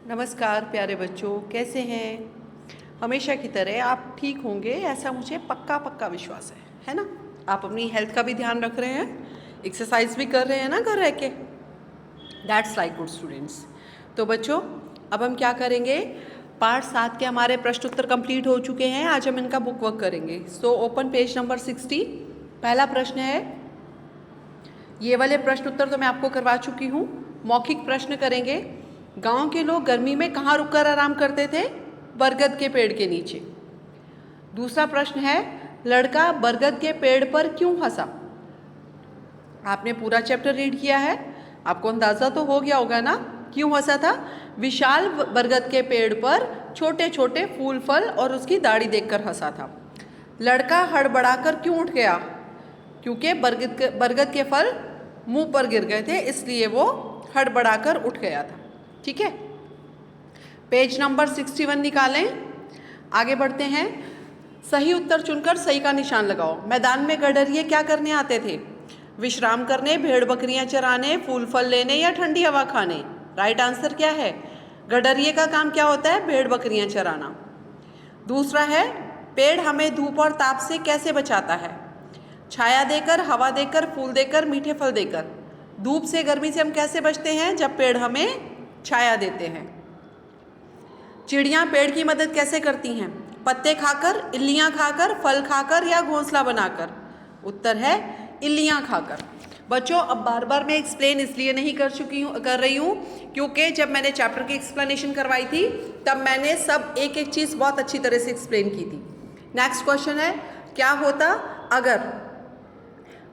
नमस्कार प्यारे बच्चों, कैसे हैं? हमेशा की तरह आप ठीक होंगे ऐसा मुझे पक्का विश्वास है ना? आप अपनी हेल्थ का भी ध्यान रख रहे हैं, एक्सरसाइज भी कर रहे हैं ना घर रह के। That's like good students. तो बच्चों, अब हम क्या करेंगे? पार्ट 7 के हमारे प्रश्न उत्तर कंप्लीट हो चुके हैं। आज हम इनका बुक वर्क करेंगे। So open page number 60। पहला प्रश्न है, ये वाले प्रश्न उत्तर तो मैं आपको करवा चुकी हूँ। मौखिक प्रश्न करेंगे। गांव के लोग गर्मी में कहाँ रुककर आराम करते थे? बरगद के पेड़ के नीचे। दूसरा प्रश्न है, लड़का बरगद के पेड़ पर क्यों हंसा? आपने पूरा चैप्टर रीड किया है, आपको अंदाजा तो हो गया होगा ना क्यों हंसा था। विशाल बरगद के पेड़ पर छोटे छोटे फूल फल और उसकी दाढ़ी देखकर हंसा था। लड़का हड़बड़ाकर क्यों उठ गया? क्योंकि बरगद के फल मुंह पर गिर गए थे, इसलिए वो हड़बड़ाकर उठ गया था। ठीक है, पेज नंबर 61 निकालें। आगे बढ़ते हैं। सही उत्तर चुनकर सही का निशान लगाओ। मैदान में गडरिये क्या करने आते थे? विश्राम करने, भेड़ बकरियां चराने, फूल फल लेने या ठंडी हवा खाने। राइट आंसर क्या है? गडरिये का काम क्या होता है? भेड़ बकरियां चराना। दूसरा है, पेड़ हमें धूप और ताप से कैसे बचाता है? छाया देकर, हवा देकर, फूल देकर, मीठे फल देकर। धूप से, गर्मी से हम कैसे बचते हैं? जब पेड़ हमें छाया देते हैं। चिड़ियाँ पेड़ की मदद कैसे करती हैं? पत्ते खाकर, इल्लियाँ खाकर, फल खाकर या घोंसला बनाकर। उत्तर है इल्लियाँ खाकर। बच्चों, अब बार बार मैं एक्सप्लेन इसलिए नहीं कर रही हूँ क्योंकि जब मैंने चैप्टर की एक्सप्लेनेशन करवाई थी तब मैंने सब एक एक चीज़ बहुत अच्छी तरह से एक्सप्लेन की थी। नेक्स्ट क्वेश्चन है, क्या होता अगर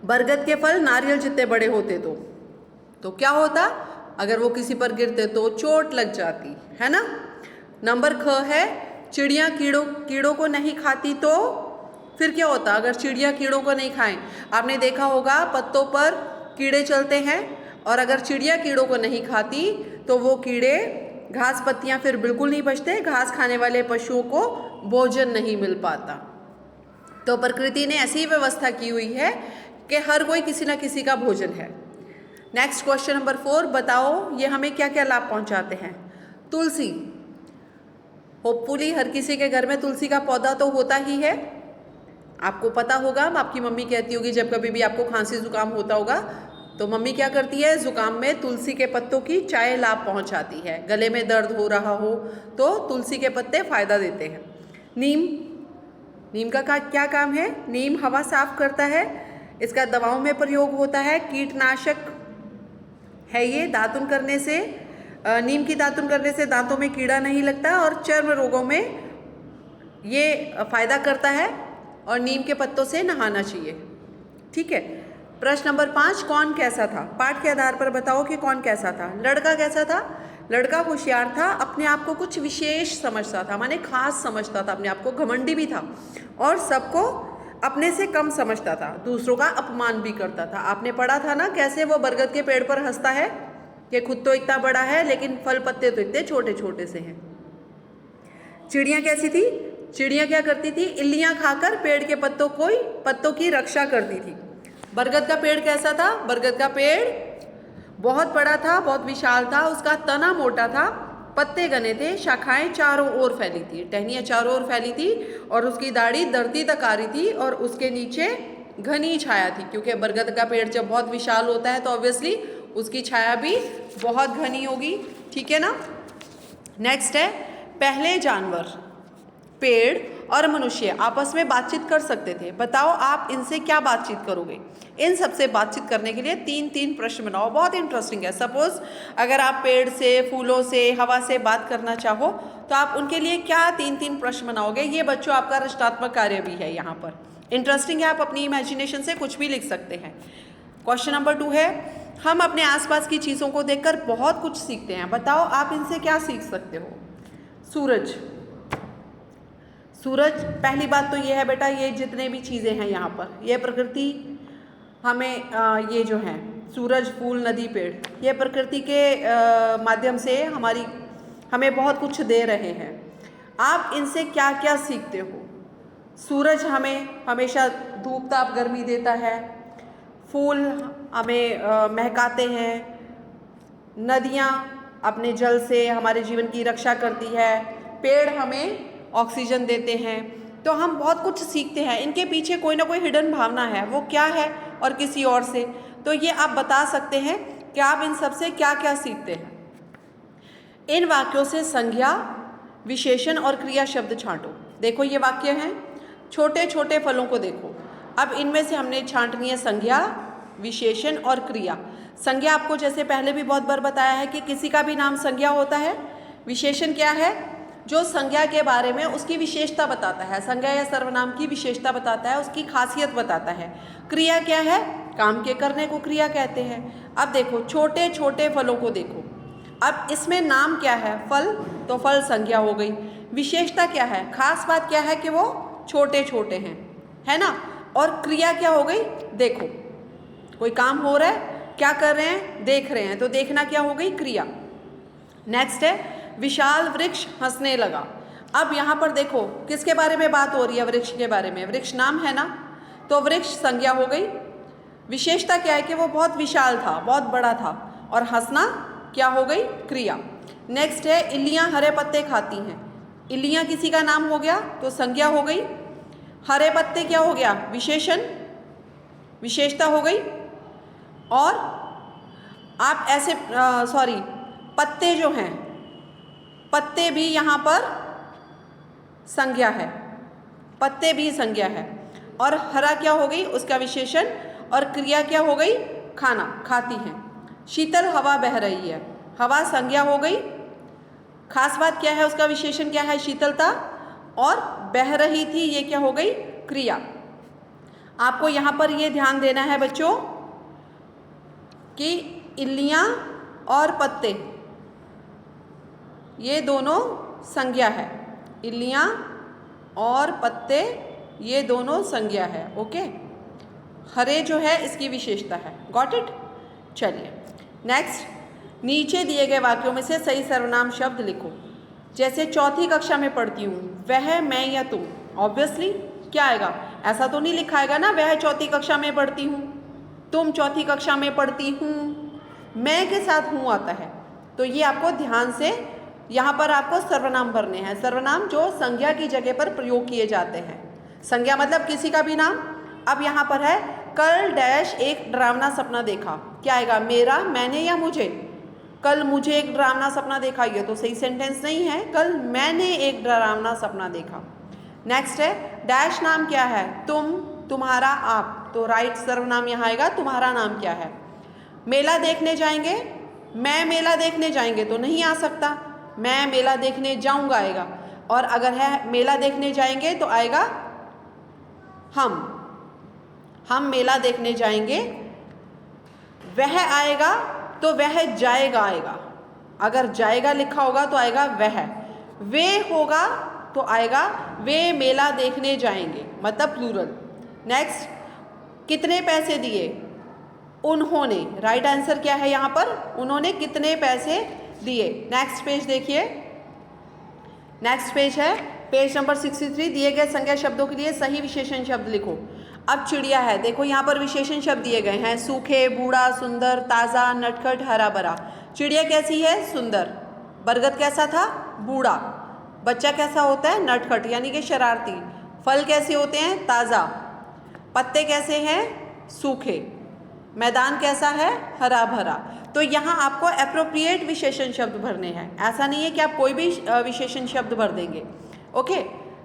बरगद के फल नारियल जितने बड़े होते तो क्या होता? अगर वो किसी पर गिरते तो चोट लग जाती है ना। नंबर ख है, चिड़िया कीड़ों को नहीं खाती तो फिर क्या होता? अगर चिड़िया कीड़ों को नहीं खाएं, आपने देखा होगा पत्तों पर कीड़े चलते हैं, और अगर चिड़िया कीड़ों को नहीं खाती तो वो कीड़े, घास पत्तियां फिर बिल्कुल नहीं बचते, घास खाने वाले पशुओं को भोजन नहीं मिल पाता। तो प्रकृति ने ऐसी व्यवस्था की हुई है कि हर कोई किसी ना किसी का भोजन है। नेक्स्ट क्वेश्चन नंबर 4, बताओ ये हमें क्या क्या लाभ पहुंचाते हैं? तुलसी, होपफुली हर किसी के घर में तुलसी का पौधा तो होता ही है। आपको पता होगा, आपकी मम्मी कहती होगी जब कभी भी आपको खांसी जुकाम होता होगा तो मम्मी क्या करती है? जुकाम में तुलसी के पत्तों की चाय लाभ पहुंचाती है। गले में दर्द हो रहा हो तो तुलसी के पत्ते फायदा देते हैं। नीम का क्या काम है? नीम हवा साफ करता है, इसका दवाओं में प्रयोग होता है, कीटनाशक है ये। दातुन करने से, नीम की दातुन करने से दांतों में कीड़ा नहीं लगता और चर्म रोगों में ये फायदा करता है, और नीम के पत्तों से नहाना चाहिए। ठीक है। प्रश्न नंबर 5, कौन कैसा था? पाठ के आधार पर बताओ कि कौन कैसा था। लड़का कैसा था? लड़का होशियार था, अपने आप को कुछ विशेष समझता था, माने खास समझता था अपने आप को, घमंडी भी था और सबको अपने से कम समझता था, दूसरों का अपमान भी करता था। आपने पढ़ा था ना कैसे वो बरगद के पेड़ पर हंसता है कि खुद तो इतना बड़ा है लेकिन फल पत्ते तो इतने छोटे छोटे से हैं। चिड़िया कैसी थी? चिड़िया क्या करती थी? इल्लियाँ खाकर पेड़ के पत्तों की रक्षा करती थी। बरगद का पेड़ कैसा था? बरगद का पेड़ बहुत बड़ा था, बहुत विशाल था, उसका तना मोटा था, पत्ते घने थे, शाखाएं चारों ओर फैली थी, टहनियाँ चारों ओर फैली थी, और उसकी दाढ़ी धरती तक आ रही थी, और उसके नीचे घनी छाया थी, क्योंकि बरगद का पेड़ जब बहुत विशाल होता है तो ऑब्वियसली उसकी छाया भी बहुत घनी होगी। ठीक है ना। नेक्स्ट है, पहले जानवर, पेड़ और मनुष्य आपस में बातचीत कर सकते थे। बताओ आप इनसे क्या बातचीत करोगे? इन सबसे बातचीत करने के लिए 3-3 प्रश्न बनाओ, बहुत इंटरेस्टिंग है। सपोज अगर आप पेड़ से, फूलों से, हवा से बात करना चाहो तो आप उनके लिए क्या 3-3 प्रश्न बनाओगे? ये बच्चों आपका रचनात्मक कार्य भी है, यहाँ पर इंटरेस्टिंग है, आप अपनी इमेजिनेशन से कुछ भी लिख सकते हैं। क्वेश्चन नंबर 2 है, हम अपने आसपास की चीज़ों को देखकर बहुत कुछ सीखते हैं। बताओ आप इनसे क्या सीख सकते हो? सूरज, पहली बात तो ये है बेटा, ये जितने भी चीज़ें हैं यहाँ पर, ये प्रकृति हमें ये जो है सूरज, फूल, नदी, पेड़, ये प्रकृति के माध्यम से हमें बहुत कुछ दे रहे हैं। आप इनसे क्या क्या सीखते हो? सूरज हमें हमेशा धूप ताप गर्मी देता है, फूल हमें महकाते हैं, नदियाँ अपने जल से हमारे जीवन की रक्षा करती है, पेड़ हमें ऑक्सीजन देते हैं, तो हम बहुत कुछ सीखते हैं। इनके पीछे कोई ना कोई हिडन भावना है, वो क्या है और किसी और से, तो ये आप बता सकते हैं कि आप इन सब से क्या क्या सीखते हैं। इन वाक्यों से संज्ञा, विशेषण और क्रिया शब्द छांटो। देखो ये वाक्य हैं, छोटे छोटे फलों को देखो। अब इनमें से हमने छांटनी है संज्ञा, विशेषण और क्रिया। संज्ञा आपको जैसे पहले भी बहुत बार बताया है कि किसी का भी नाम संज्ञा होता है। विशेषण क्या है? जो संज्ञा के बारे में उसकी विशेषता बताता है, संज्ञा या सर्वनाम की विशेषता बताता है, उसकी खासियत बताता है। क्रिया क्या है? काम के करने को क्रिया कहते हैं। अब देखो छोटे छोटे फलों को देखो। अब इसमें नाम क्या है? फल, तो फल संज्ञा हो गई। विशेषता क्या है? खास बात क्या है कि वो छोटे छोटे हैं, है ना। और क्रिया क्या हो गई? देखो कोई काम हो रहा है, क्या कर रहे हैं? देख रहे हैं, तो देखना क्या हो गई? क्रिया। नेक्स्ट है विशाल वृक्ष हंसने लगा। अब यहाँ पर देखो किसके बारे में बात हो रही है? वृक्ष के बारे में। वृक्ष नाम है ना, तो वृक्ष संज्ञा हो गई। विशेषता क्या है कि वो बहुत विशाल था, बहुत बड़ा था। और हंसना क्या हो गई? क्रिया। नेक्स्ट है इल्लियाँ हरे पत्ते खाती हैं। इल्लियाँ किसी का नाम हो गया तो संज्ञा हो गई। हरे पत्ते क्या हो गया? विशेषण, विशेषता हो गई। और आप ऐसे पत्ते जो हैं, पत्ते भी यहाँ पर संज्ञा है, पत्ते भी संज्ञा है। और हरा क्या हो गई? उसका विशेषण। और क्रिया क्या हो गई? खाना, खाती हैं। शीतल हवा बह रही है, हवा संज्ञा हो गई। खास बात क्या है? उसका विशेषण क्या है? शीतलता। और बह रही थी, ये क्या हो गई? क्रिया। आपको यहाँ पर ये ध्यान देना है बच्चों कि इल्लियाँ और पत्ते ये दोनों संज्ञा है। इल्लियाँ और पत्ते ये दोनों संज्ञा है। ओके, हरे जो है इसकी विशेषता है। Got it? चलिए नेक्स्ट, नीचे दिए गए वाक्यों में से सही सर्वनाम शब्द लिखो। जैसे चौथी कक्षा में पढ़ती हूँ, वह, मैं या तुम। ऑब्वियसली क्या आएगा? ऐसा तो नहीं लिखा आएगा ना वह चौथी कक्षा में पढ़ती हूँ, तुम चौथी कक्षा में पढ़ती हूँ, मैं के साथ हूँ आता है। तो ये आपको ध्यान से यहाँ पर आपको सर्वनाम भरने हैं। सर्वनाम जो संज्ञा की जगह पर प्रयोग किए जाते हैं। संज्ञा मतलब किसी का भी नाम। अब यहाँ पर है कल डैश एक डरावना सपना देखा। क्या आएगा? मेरा, मैंने या मुझे? कल मुझे एक डरावना सपना देखा, ये तो सही सेंटेंस नहीं है। कल मैंने एक डरावना सपना देखा। नेक्स्ट है डैश नाम क्या है? तुम, तुम्हारा, आप। तो राइट सर्वनाम यहाँ आएगा। तुम्हारा नाम क्या है? मेला देखने जाएंगे, मैं मेला देखने जाएंगे तो नहीं आ सकता, मैं मेला देखने जाऊंगा आएगा। और अगर है मेला देखने जाएंगे तो आएगा हम मेला देखने जाएंगे। वह आएगा तो वह जाएगा आएगा। अगर जाएगा लिखा होगा तो आएगा वह। वे होगा तो आएगा वे मेला देखने जाएंगे, मतलब प्लूरल। नेक्स्ट, कितने पैसे दिए? उन्होंने। राइट आंसर क्या है यहाँ पर? उन्होंने कितने पैसे दिए। नेक्स्ट पेज देखिए। नेक्स्ट पेज है पेज नंबर 63। दिए गए संज्ञा शब्दों के लिए सही विशेषण शब्द लिखो। अब चिड़िया है, देखो यहाँ पर विशेषण शब्द दिए गए हैं। सूखे, बूढ़ा, सुंदर, ताज़ा, नटखट, हरा भरा। चिड़िया कैसी है? सुंदर। बरगद कैसा था? बूढ़ा। बच्चा कैसा होता है? नटखट यानी कि शरारती। फल कैसे होते हैं? ताज़ा। पत्ते कैसे हैं? सूखे। मैदान कैसा है? हरा भरा। तो यहाँ आपको एप्रोप्रिएट विशेषण शब्द भरने हैं। ऐसा नहीं है कि आप कोई भी विशेषण शब्द भर देंगे। ओके,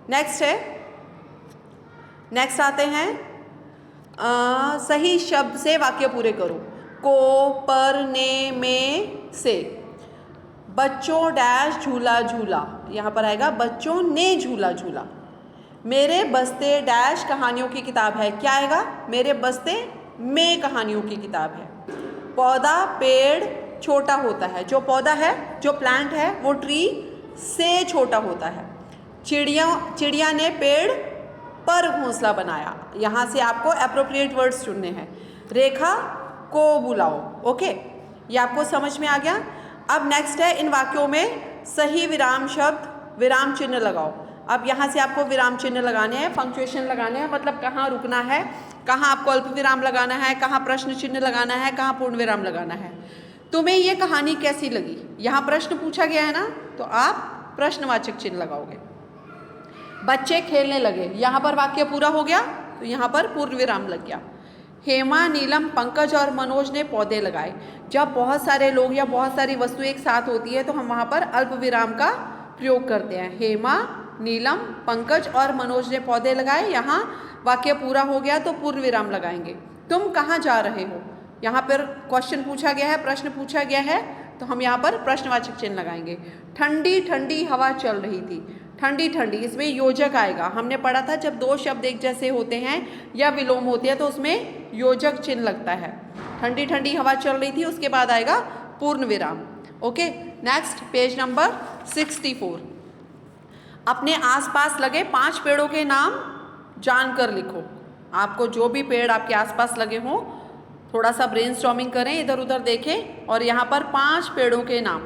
नेक्स्ट है, नेक्स्ट आते हैं सही शब्द से वाक्य पूरे करो। को, पर, ने, में, से। बच्चों डैश झूला झूला। यहाँ पर आएगा बच्चों ने झूला झूला। मेरे बस्ते डैश कहानियों की किताब है। क्या आएगा? मेरे बस्ते में कहानियों की किताब है। पौधा पेड़ छोटा होता है। जो पौधा है, जो प्लांट है, वो ट्री से छोटा होता है। चिड़िया ने पेड़ पर घोंसला बनाया। यहाँ से आपको एप्रोप्रिएट वर्ड्स चुनने हैं। रेखा को बुलाओ। ओके, ये आपको समझ में आ गया। अब नेक्स्ट है, इन वाक्यों में सही विराम शब्द विराम चिन्ह लगाओ। अब यहाँ से आपको विराम चिन्ह लगाने हैं, पंक्चुएशन लगाने हैं, मतलब कहाँ रुकना है, कहाँ आपको अल्प विराम लगाना है, कहाँ प्रश्न चिन्ह लगाना है, कहाँ पूर्ण विराम लगाना है। तुम्हें ये कहानी कैसी लगी? यहाँ प्रश्न पूछा गया है ना, तो आप प्रश्नवाचक चिन्ह लगाओगे। बच्चे खेलने लगे, यहाँ पर वाक्य पूरा हो गया, तो यहाँ पर पूर्ण विराम लग गया। हेमा, नीलम, पंकज और मनोज ने पौधे लगाए। जब बहुत सारे लोग या बहुत सारी वस्तु एक साथ होती है तो हम वहाँ पर अल्प विराम का प्रयोग करते हैं। हेमा, नीलम, पंकज और मनोज ने पौधे लगाए, यहाँ वाक्य पूरा हो गया तो पूर्ण विराम लगाएंगे। तुम कहाँ जा रहे हो? यहाँ पर क्वेश्चन पूछा गया है, प्रश्न पूछा गया है, तो हम यहाँ पर प्रश्नवाचक चिन्ह लगाएंगे। ठंडी ठंडी हवा चल रही थी। ठंडी ठंडी, इसमें योजक आएगा। हमने पढ़ा था जब दो शब्द एक जैसे होते हैं या विलोम होती है तो उसमें योजक चिन्ह लगता है। ठंडी ठंडी हवा चल रही थी, उसके बाद आएगा पूर्ण विराम। Okay, next page number 64। अपने आसपास लगे 5 पेड़ों के नाम जानकर लिखो। आपको जो भी पेड़ आपके आसपास लगे हों, थोड़ा सा ब्रेनस्टॉर्मिंग करें, इधर उधर देखें और यहाँ पर 5 पेड़ों के नाम,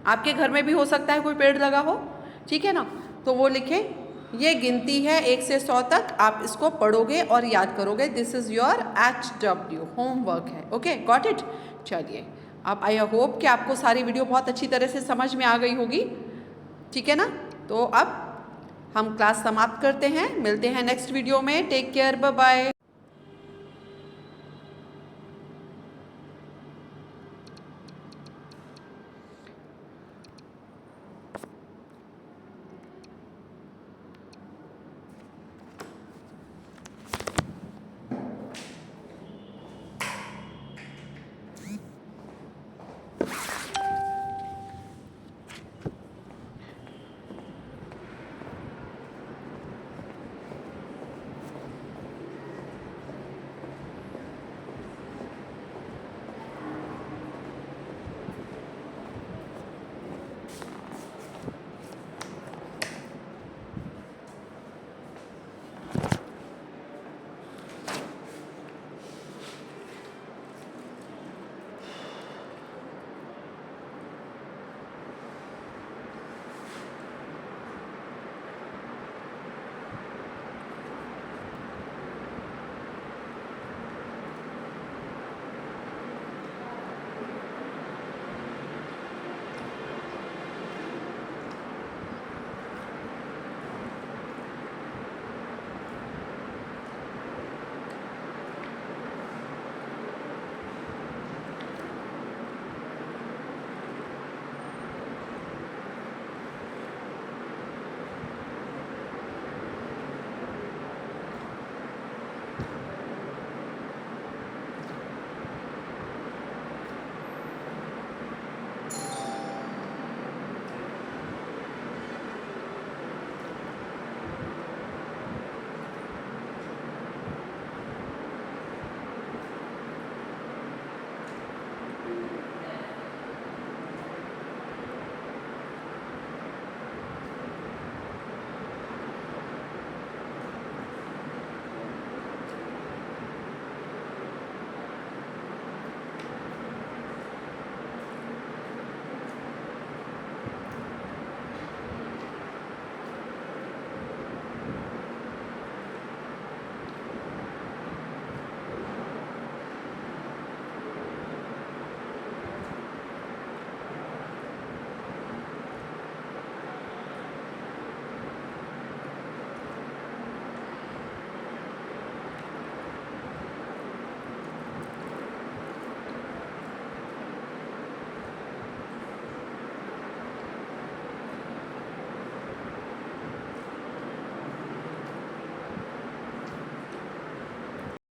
आपके घर में भी हो सकता है कोई पेड़ लगा हो, ठीक है ना, तो वो लिखें। ये गिनती है 1 से 100 तक, आप इसको पढ़ोगे और याद करोगे। This is your HW homework है। Okay, got it. चलिए, अब आई होप कि आपको सारी वीडियो बहुत अच्छी तरह से समझ में आ गई होगी, ठीक है ना। तो अब हम क्लास समाप्त करते हैं, मिलते हैं नेक्स्ट वीडियो में। Take care, bye bye.